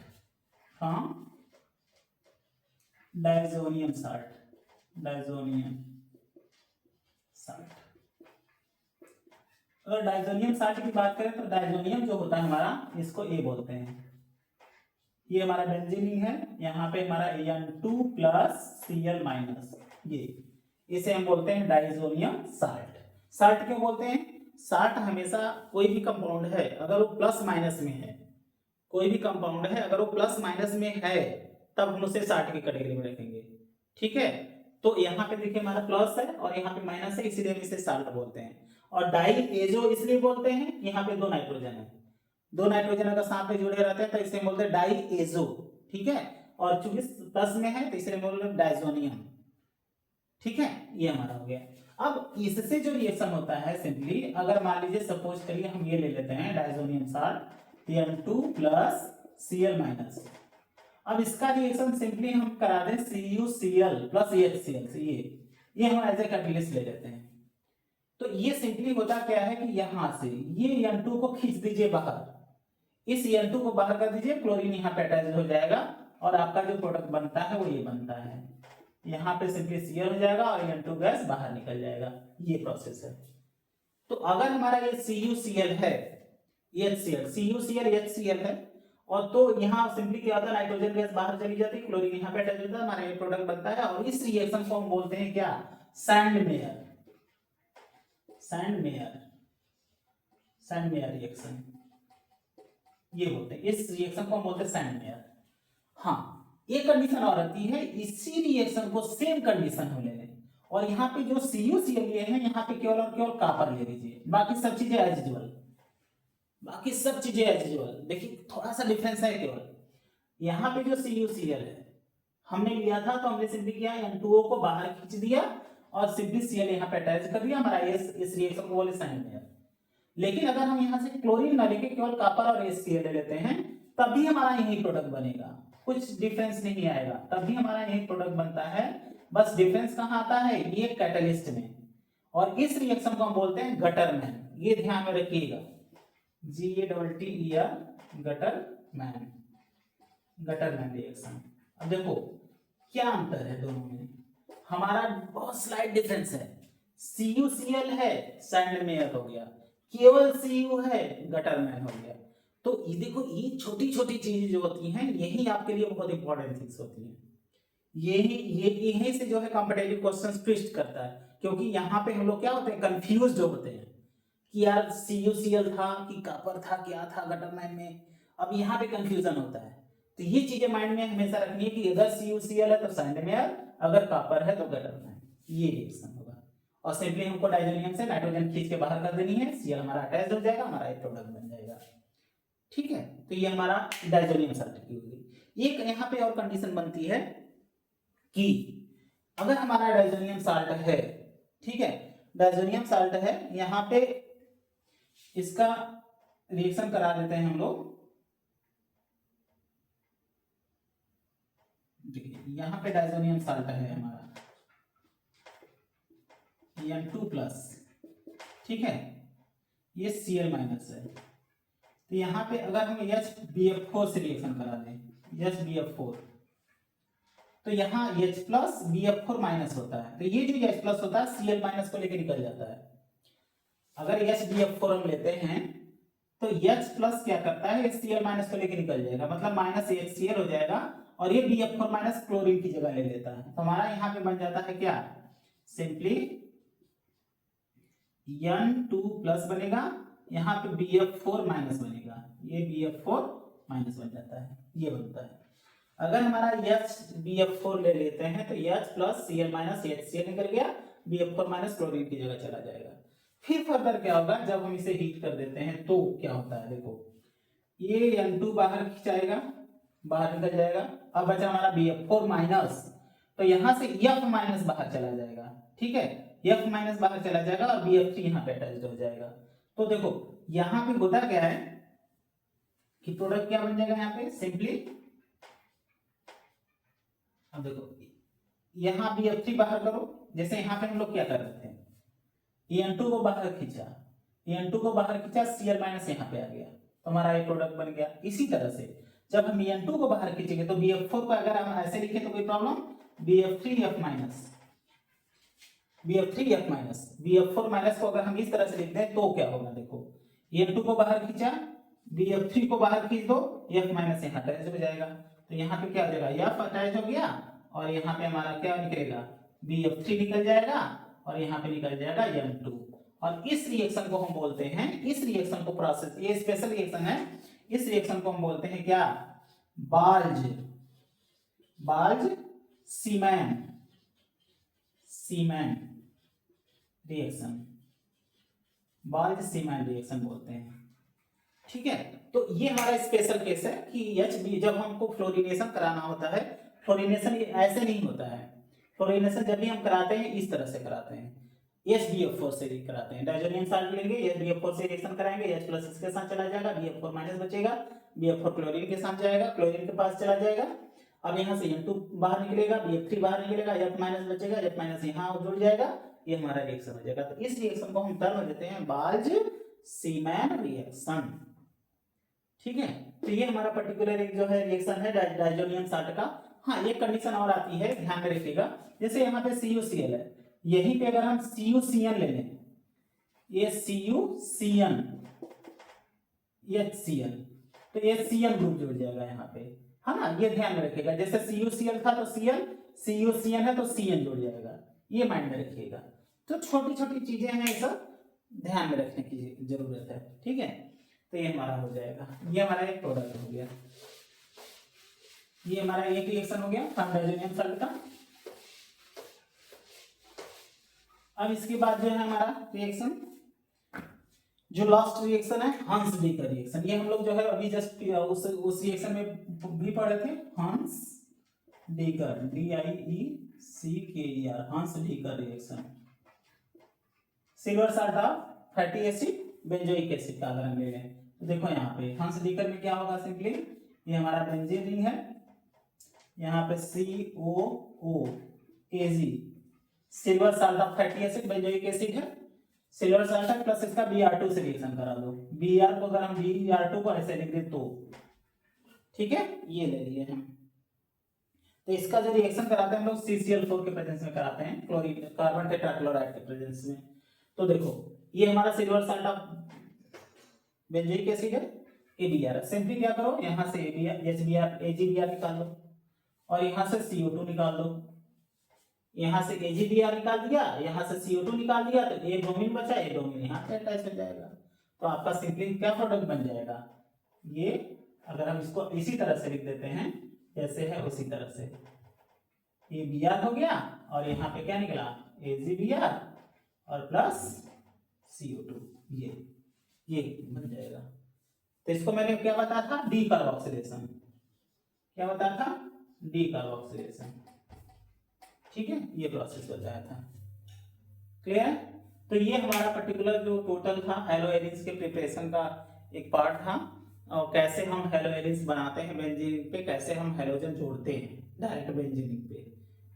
[SPEAKER 1] अगर डायजोनियम साल्ट की बात करें तो डायजोनियम जो होता है हमारा इसको A बोलते हैं। ये हमारा बेंजीन है यहाँ पे हमारा N2 प्लस Cl माइनस ये इसे हम बोलते हैं डायजोनियम साल्ट। साल्ट क्यों बोलते हैं साल्ट हमेशा कोई भी कंपाउंड है अगर वो प्लस माइनस में है तब हम उसे साल्ट की कैटेगरी में रखेंगे। ठीक है तो यहाँ पे देखिए हमारा प्लस है और यहाँ पे माइनस है इसीलिए हम इसे साल्ट बोलते हैं। और डाई एजो इसलिए बोलते हैं यहाँ पे दो नाइट्रोजन अगर साथ में जुड़े रहते हैं तो इसे बोलते हैं डाई एजो। ठीक है और चूंकि प्लस में है तो इसलिए बोलते हैं डायजोनियम। ठीक है ये हमारा हो गया। अब इससे जो रिएक्शन होता है सिंपली अगर मान लीजिए सपोज करिए हम ये ले लेते हैं diazonium salt N2 plus Cl minus. अब इसका रिएक्शन सिंपली हम करा दें CuCl प्लस HCl से ये हम एज ए कैटलिस्ट ले लेते हैं। तो ये सिंपली होता क्या है कि यहां से ये N2 को खींच दीजिए बाहर, इस N2 को बाहर कर दीजिए, क्लोरीन यहाँ पे अटैच हो जाएगा और आपका जो प्रोडक्ट बनता है वो ये बनता है। यहाँ पे सिंपली Cl हो जाएगा और N2 गैस बाहर निकल जाएगा। ये प्रोसेस है। तो अगर हमारा ये CuCl है CuCl HCl है और तो यहाँ सिंपली क्या होता है नाइट्रोजन गैस बाहर चली जाती है, क्लोरीन यहाँ पे अटैच होता है, हमारा ये प्रोडक्ट बनता है और इस रिएक्शन को हम बोलते हैं क्या सैंडमेयर रिएक्शन। ये बोलते हैं इस रिएक्शन को हम बोलते हैं सैंडमेयर। हाँ एक कंडीशन और आती है, इसी रिएक्शन को सेम कंडीशन हम ले लें और यहाँ पे जो CuCl लिए हैं यहाँ पे केवल और केवल कॉपर ले लीजिए, बाकी सब चीजें एज यूजुअल। देखिए थोड़ा सा डिफरेंस है केवल, यहाँ पे जो CuCl है हमने लिया था तो हमने सिंपली किया N2O को बाहर खींच दिया और सिंपली Cl यहाँ पे अटैच कर दिया, हमारा इस रिएक्शन को बोले सैंडमेयर। लेकिन अगर हम यहाँ से क्लोरीन ना लेके केवल कॉपर और HCl ले लेते हैं तभी हमारा यही प्रोडक्ट बनेगा, कुछ डिफरेंस नहीं आएगा, तभी हमारा यही प्रोडक्ट बनता है। बस डिफरेंस कहाँ आता है, ये कैटलिस्ट में और इस रिएक्शन को हम बोलते हैं गटरमैन। ये ध्यान में रखिएगा, GATTER, गटरमैन, गटरमैन रिएक्शन। अब देखो क्या अंतर है दोनों में, हमारा बहुत स्लाइट डिफरेंस है। CuCl है, सैंडमेयर हो गया, केवल Cu है, गटरमैन हो गया। तो ये देखो, ये छोटी छोटी चीजें जो होती हैं यही आपके लिए बहुत इंपॉर्टेंट थिंग्स होती हैं। यही से जो है कॉम्पिटिटिव क्वेश्चंस ट्विस्ट करता है, क्योंकि यहाँ पे हम लोग क्या होते हैं, कंफ्यूज जो होते हैं कि यार CuCl था कि कॉपर था, क्या था गटरमैन में। अब यहाँ पे कंफ्यूजन होता है, तो ये चीजें माइंड में हमेशा रखनी है कि अगर CuCl है तो सैंडमेयर, अगर कॉपर है तो गटरमैन, ये रिएक्शन होगा। और सिंपली हमको डाइजोनियम से नाइट्रोजन खींच के बाहर कर देनी है, Cl हमारा अटैच हो जाएगा, हमारा एक प्रोडक्ट बन जाएगा। ठीक है, तो ये हमारा डाइजोनियम साल्ट की होगी। एक यहाँ पे और कंडीशन बनती है कि अगर हमारा डाइजोनियम साल्ट है, ठीक है, डाइजोनियम साल्ट है, यहाँ पे इसका रिएक्शन करा देते हैं हम लोग। यहाँ पे डाइजोनियम साल्ट है हमारा N2+, ठीक है, ये Cl- है। तो यहाँ पे अगर हम HBF4 से रिएक्शन करा दें, HBF4, तो यहाँ H+BF4- होता है, तो ये जो H+ होता है Cl- को लेकर निकल जाता है। अगर HBF4 हम लेते हैं तो H+ क्या करता है, Cl- को लेकर निकल जाएगा, मतलब -HCl हो जाएगा, और ये BF4- क्लोरीन की जगह ले लेता है। तो हमारा यहाँ पे बन जाता है क्या, सिंपली N2+ बनेगा, यहाँ पे BF4- बनेगा, ये BF4- बन जाता है, ये बनता है। अगर हमारा HBF4 ले लेते हैं तो H+ Cl- HCl निकल गया, BF4- क्लोरीन की जगह चला जाएगा। फिर फर्दर क्या होगा, जब हम इसे हीट कर देते हैं तो क्या होता है, देखो ये N2 बाहर खिंचाएगा, बाहर निकल जाएगा। अब बचा हमारा BF4-, तो यहां से F- बाहर चला जाएगा, ठीक है, F- बाहर चला जाएगा और BF3 यहाँ पे अटैच हो जाएगा। तो देखो यहाँ पे होता क्या है कि प्रोडक्ट क्या बन जाएगा यहाँ पे, सिंपली अब देखो यहाँ BF3 बाहर करो, जैसे यहाँ पे हम लोग क्या कर रहे थे, N2 को बाहर खींचा, N2 को बाहर खींचा, Cl- यहाँ पे आ गया, तो हमारा एक प्रोडक्ट बन गया। इसी तरह से जब हम N2 को बाहर खींचेंगे तो BF4 को अगर हम ऐसे लिखें तो कोई प्रॉब्लम, BF3F-, BF4- को अगर हम इस तरह से लिखते हैं तो क्या होगा, देखो N2 को बाहर खींचा, BF3 को बाहर खींच दो, F- यहाँ अटैच हो जाएगा, तो यहाँ पे क्या हो जाएगा, F अटैच हो गया, और यहाँ पे हमारा क्या निकलेगा, BF3 निकल जाएगा, और यहाँ पे निकल जाएगा N2। और इस रिएक्शन को हम बोलते हैं, इस रिएक्शन को प्रोसेस, ये स्पेशल रिएक्शन है, इस रिएक्शन को हम बोलते हैं क्या, बाल्ज सीमैन रिएक्शन, बाल्ज सीमैन रिएक्शन बोलते हैं। ठीक है, तो ये हमारा स्पेशल केस है कि HB जब हमको फ्लोरिनेशन कराना होता है, फ्लोरिनेशन ऐसे नहीं होता है, फ्लोरिनेशन जब भी हम कराते हैं इस तरह से कराते हैं, HBF4 से भी कराते हैं। डाइजोनियम साल्ट लेंगे, HBF4 से रिएक्शन कराएंगे, H+ इसके साथ चला जाएगा, BF4- बचेगा, BF4 क्लोरीन के साथ जाएगा, क्लोरीन के पास चला जाएगा। अब यहाँ से N2 बाहर निकलेगा, BF3 बाहर निकलेगा, F- बचेगा, F- यहाँ जुड़ जाएगा, ये हमारा रिएक्शन हो जाएगा। तो इस रिएक्शन को हम टर्म देते हैं बाल्ज सीमैन रिएक्शन। ठीक है, तो ये हमारा पर्टिकुलर एक जो है रिएक्शन है डाइजोनियम साल्ट का। हाँ, एक कंडीशन और आती है, ध्यान में रखिएगा, जैसे यहाँ पे CuCl है, यहीं पे अगर हम CuCN ले लें, ये CuCN HCl, तो ये Cl ग्रुप जुड़ जाएगा यहाँ पे, है ना, ये ध्यान में रखिएगा। जैसे CuCl था तो Cl, CuCN है तो Cn जुड़ जाएगा, ये माइंड में रखिएगा। तो छोटी छोटी चीजें हैं, ये सब ध्यान में रखने की जरूरत है। ठीक है, तो ये हमारा हो जाएगा, ये हमारा एक प्रोडक्ट हो गया, ये हमारा एक रिएक्शन हो गया फ्रॉम डाइजोनियम साल्ट का। अब इसके बाद जो है हमारा रिएक्शन, जो लास्ट रिएक्शन है हंस डी का रिएक्शन, ये हम लोग जो है अभी जस्ट उस रिएक्शन में भी पढ़े थे, हंस डीकर, DIECKER, Hunsdiecker reaction, silver salt of fatty acid benzoic acid का अगर हम ले लें तो देखो यहाँ पे हंस डीकर में क्या होगा, सिंपली ये हमारा बेंजीन रिंग है, यहाँ पे COOAG silver salt of fatty acid benzoic acid है, सिल्वर साल्ट है प्लस इसका Br2 से रिएक्शन करा दो। Br को अगर हम Br2 को ऐसे लिख दे तो ठीक है, ये ले लिए हम। तो इसका जो रिएक्शन कराते हैं हम लोग CCl4 के प्रेजेंस में कराते हैं, क्लोरीन कार्बन टेट्राक्लोराइड के प्रेजेंस में। तो देखो ये हमारा silver salt of benzoic acid है, AbR। सिंपली क्या करो, यहां से AgBr निकाल लो और यहां से CO2 निकाल दो। यहां से AgBr निकाल दिया, यहां से CO2 निकाल दिया, तो एक ब्रोमीन बचा, एक ब्रोमीन यहां पे अटैच हो जाएगा। तो आपका सिंपली क्या प्रोडक्ट बन जाएगा, ये अगर हम इसको इसी तरह से लिख देते हैं जैसे है उसी तरह से, ये Br हो गया और यहाँ पे क्या निकला AgBr और प्लस CO2, ये बन जाएगा। तो इसको मैंने क्या बताया था, डी कार्बोक्सिलेशन। क्या बताया था, डी कार्बोक्सिलेशन। ठीक है, ये प्रोसेस बताया था। क्लियर है? तो ये हमारा पर्टिकुलर जो टोटल था हेलो एरिन्स के प्रिपरेशन का एक पार्ट था, और कैसे हम हेलो एरिन्स बनाते हैं बेंजीन पे, कैसे हम हेलोजन जोड़ते हैं डायरेक्ट बेंजीनिंग पे।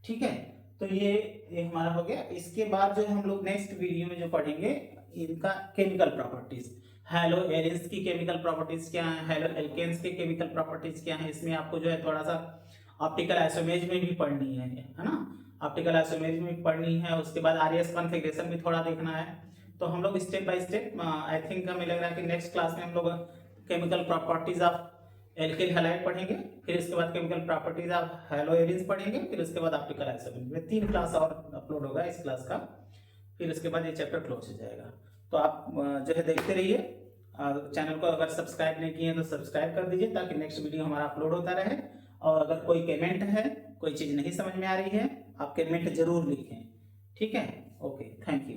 [SPEAKER 1] ठीक है, तो ये हमारा हो गया। इसके बाद जो हम लोग नेक्स्ट वीडियो में जो पढ़ेंगे इनका केमिकल प्रॉपर्टीज, हेलो एरिन्स की केमिकल प्रॉपर्टीज क्या है, हेलो एल्केन्स के केमिकल प्रॉपर्टीज क्या है। इसमें आपको जो है थोड़ा सा ऑप्टिकल आइसोमेज में भी पढ़नी है ना, ऑप्टिकल आइसोमेज में भी पढ़नी है। उसके बाद आरएस कॉन्फ़िगरेशन भी थोड़ा देखना है। तो हम लोग step by step, I think हमें लग रहा है कि नेक्स्ट क्लास में हम लोग chemical properties of alkyl halide पढ़ेंगे, फिर इसके बाद chemical properties of hello arenes पढ़ेंगे, फिर उसके बाद ऑप्टिकल आइसोमेज में 3 क्लास और अपलोड होगा इस क्लास का। फिर उसके बाद ये चैप्टर क्लोज हो जाएगा। तो आप जो है देखते रहिए। चैनल को अगर सब्सक्राइब नहीं किए तो सब्सक्राइब कर दीजिए ताकि नेक्स्ट वीडियो हमारा अपलोड होता रहे। और अगर कोई कमेंट है, कोई चीज़ नहीं समझ में आ रही है, आप कमेंट जरूर लिखें। ठीक है, ओके, थैंक यू।